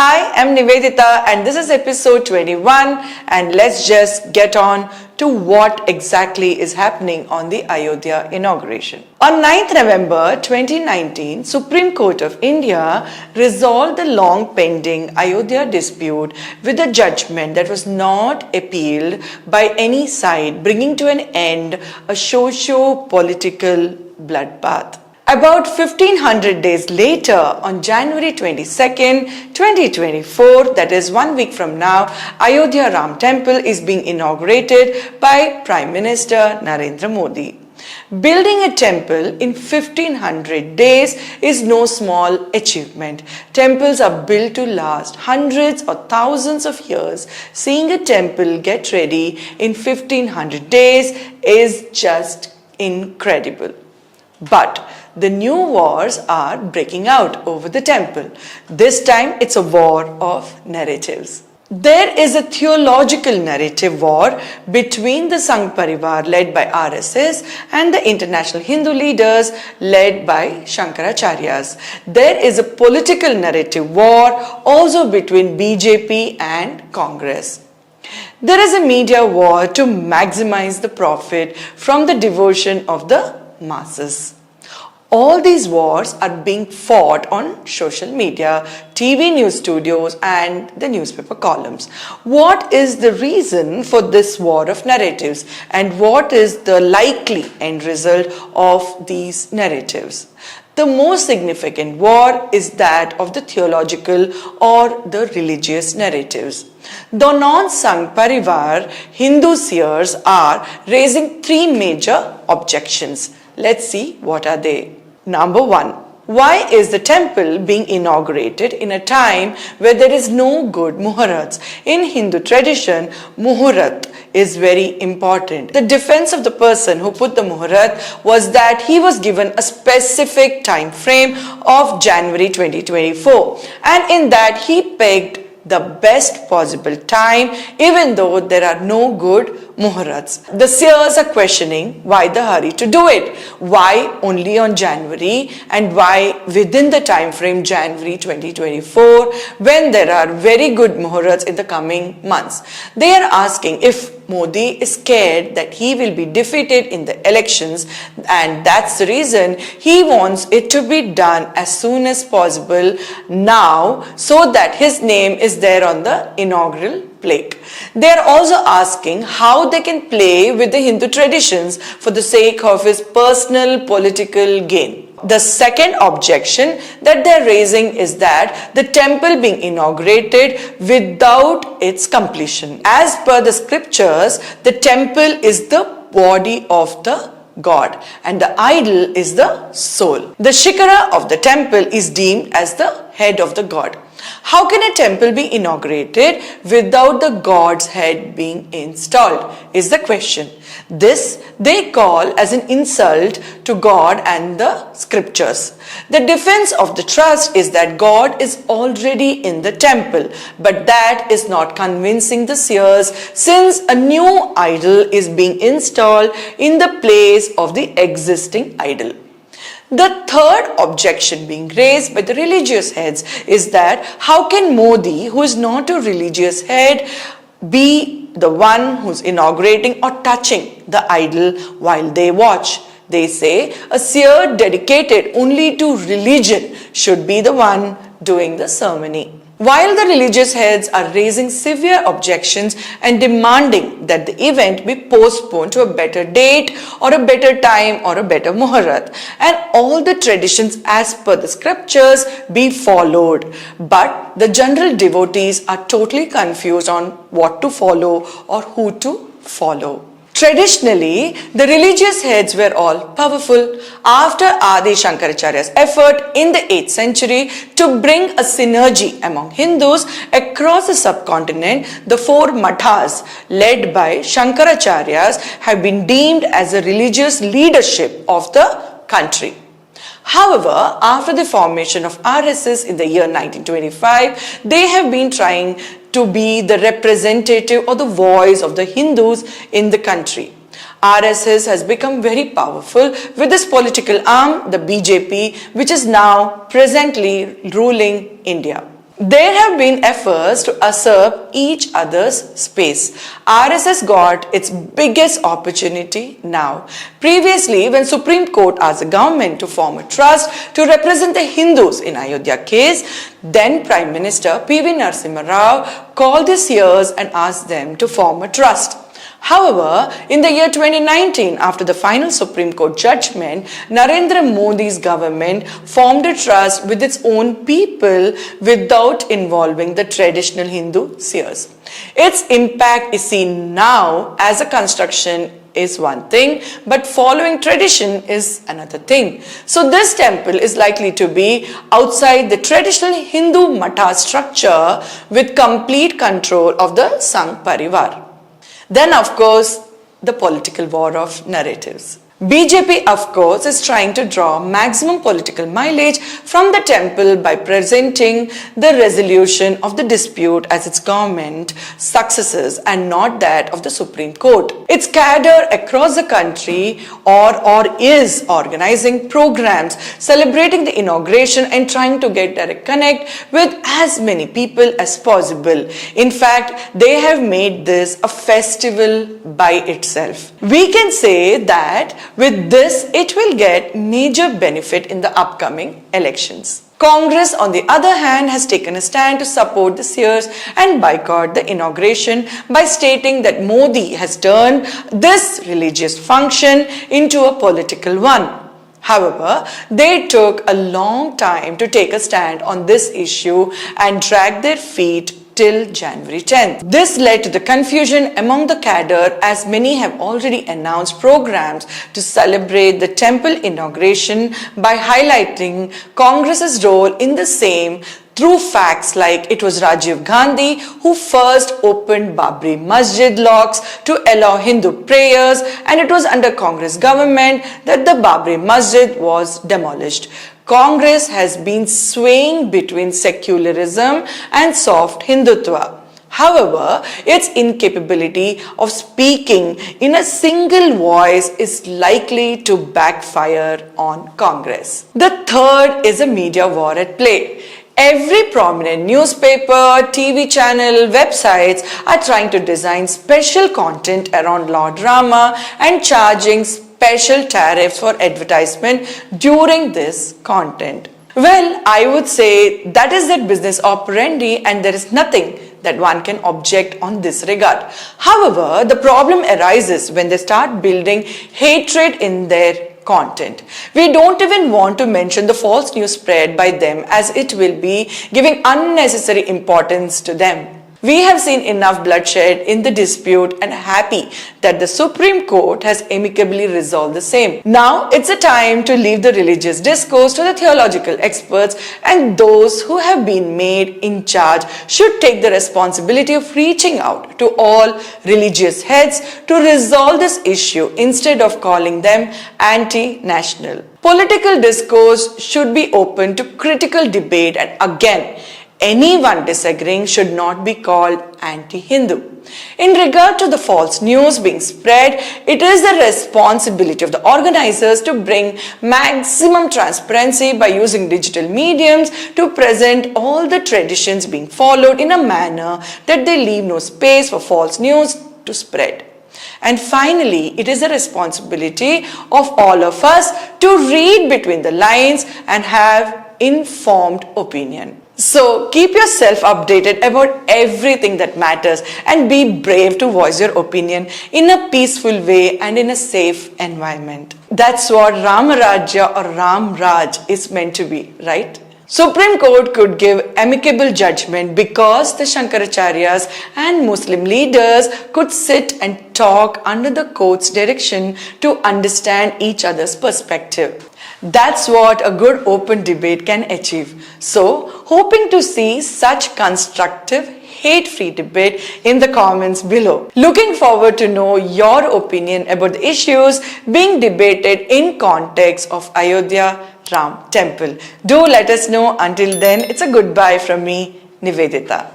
Hi, I'm Nivedita and this is episode 21 and let's just get on to what exactly is happening on the Ayodhya inauguration. On 9th November 2019, Supreme Court of India resolved the long pending Ayodhya dispute with a judgment that was not appealed by any side, bringing to an end a socio-political bloodbath. About 1500 days later, on January 22nd, 2024, that is 1 week from now, Ayodhya Ram Temple is being inaugurated by Prime Minister Narendra Modi. Building a temple in 1500 days is no small achievement. Temples are built to last hundreds or thousands of years. Seeing a temple get ready in 1500 days is just incredible. But the new wars are breaking out over the temple. This time it's a war of narratives. There is a theological narrative war between the Sangh Parivar led by RSS and the international Hindu leaders led by Shankaracharyas. There is a political narrative war also between BJP and Congress. There is a media war to maximize the profit from the devotion of the masses. All these wars are being fought on social media, TV news studios and the newspaper columns. What is the reason for this war of narratives and what is the likely end result of these narratives? The most significant war is that of the theological or the religious narratives. The non-Sangh Parivar Hindu seers are raising three major objections. Let's see what are they. Number one, why is the temple being inaugurated in a time where there is no good muhurats? In Hindu tradition, muhurat is very important. The defense of the person who put the muhurat was that he was given a specific time frame of January 2024 and in that he pegged the best possible time even though there are no good muhurats. The seers are questioning why the hurry to do it. Why only on January and why within the time frame January 2024 when there are very good muhurats in the coming months. They are asking if Modi is scared that he will be defeated in the elections and that's the reason he wants it to be done as soon as possible now so that his name is there on the inaugural plaque. They are also asking how they can play with the Hindu traditions for the sake of his personal political gain. The second objection that they are raising is that the temple being inaugurated without its completion. As per the scriptures, the temple is the body of the God and the idol is the soul. The shikara of the temple is deemed as the head of the God. How can a temple be inaugurated without the God's head being installed is the question. This they call as an insult to God and the scriptures. The defense of the trust is that God is already in the temple, but that is not convincing the seers since a new idol is being installed in the place of the existing idol. The third objection being raised by the religious heads is that how can Modi, who is not a religious head, be the one who's inaugurating or touching the idol while they watch? They say a seer dedicated only to religion should be the one doing the ceremony. While the religious heads are raising severe objections and demanding that the event be postponed to a better date or a better time or a better muhurat and all the traditions as per the scriptures be followed. But the general devotees are totally confused on what to follow or who to follow. Traditionally, the religious heads were all powerful. After Adi Shankaracharya's effort in the 8th century to bring a synergy among Hindus across the subcontinent, the four mathas led by Shankaracharyas have been deemed as the religious leadership of the country. However, after the formation of RSS in the year 1925, they have been trying to be the representative or the voice of the Hindus in the country. RSS has become very powerful with this political arm, the BJP, which is now presently ruling India. There have been efforts to usurp each other's space. RSS got its biggest opportunity now. Previously, when Supreme Court asked the government to form a trust to represent the Hindus in Ayodhya case, then Prime Minister P.V. Narasimha Rao called the seers and asked them to form a trust. However, in the year 2019, after the final Supreme Court judgment, Narendra Modi's government formed a trust with its own people without involving the traditional Hindu seers. Its impact is seen now as a construction is one thing, but following tradition is another thing. So this temple is likely to be outside the traditional Hindu Matha structure with complete control of the Sangh Parivar. Then, of course, the political war of narratives. BJP, of course, is trying to draw maximum political mileage from the temple by presenting the resolution of the dispute as its government successes and not that of the Supreme Court. Its cadre across the country is organizing programs celebrating the inauguration and trying to get direct connect with as many people as possible. In fact, they have made this a festival by itself. We can say that with this, it will get major benefit in the upcoming elections. Congress, on the other hand, has taken a stand to support the seers and boycott the inauguration by stating that Modi has turned this religious function into a political one. However, they took a long time to take a stand on this issue and drag their feet till January 10th. This led to the confusion among the cadre as many have already announced programs to celebrate the temple inauguration by highlighting Congress's role in the same through facts like it was Rajiv Gandhi who first opened Babri Masjid locks to allow Hindu prayers, and it was under Congress government that the Babri Masjid was demolished. Congress has been swaying between secularism and soft Hindutva. However, its incapability of speaking in a single voice is likely to backfire on Congress. The third is a media war at play. Every prominent newspaper, TV channel, websites are trying to design special content around Lord Rama and charging special tariffs for advertisement during this content. Well, I would say that is their business operandi and there is nothing that one can object on this regard. However, the problem arises when they start building hatred in their content. We don't even want to mention the false news spread by them as it will be giving unnecessary importance to them. We have seen enough bloodshed in the dispute and happy that the Supreme Court has amicably resolved the same. Now it's a time to leave the religious discourse to the theological experts, and those who have been made in charge should take the responsibility of reaching out to all religious heads to resolve this issue instead of calling them anti-national. Political discourse should be open to critical debate, and again, anyone disagreeing should not be called anti-Hindu. In regard to the false news being spread, it is the responsibility of the organizers to bring maximum transparency by using digital mediums to present all the traditions being followed in a manner that they leave no space for false news to spread. And finally, it is the responsibility of all of us to read between the lines and have informed opinion. So keep yourself updated about everything that matters and be brave to voice your opinion in a peaceful way and in a safe environment. That's what Ramarajya or Ram Raj is meant to be, right? Supreme Court could give amicable judgment because the Shankaracharyas and Muslim leaders could sit and talk under the court's direction to understand each other's perspective. That's what a good open debate can achieve. So, hoping to see such constructive, hate-free debate in the comments below. Looking forward to know your opinion about the issues being debated in context of Ayodhya Ram Temple. Do let us know. Until then, it's a goodbye from me, Nivedita.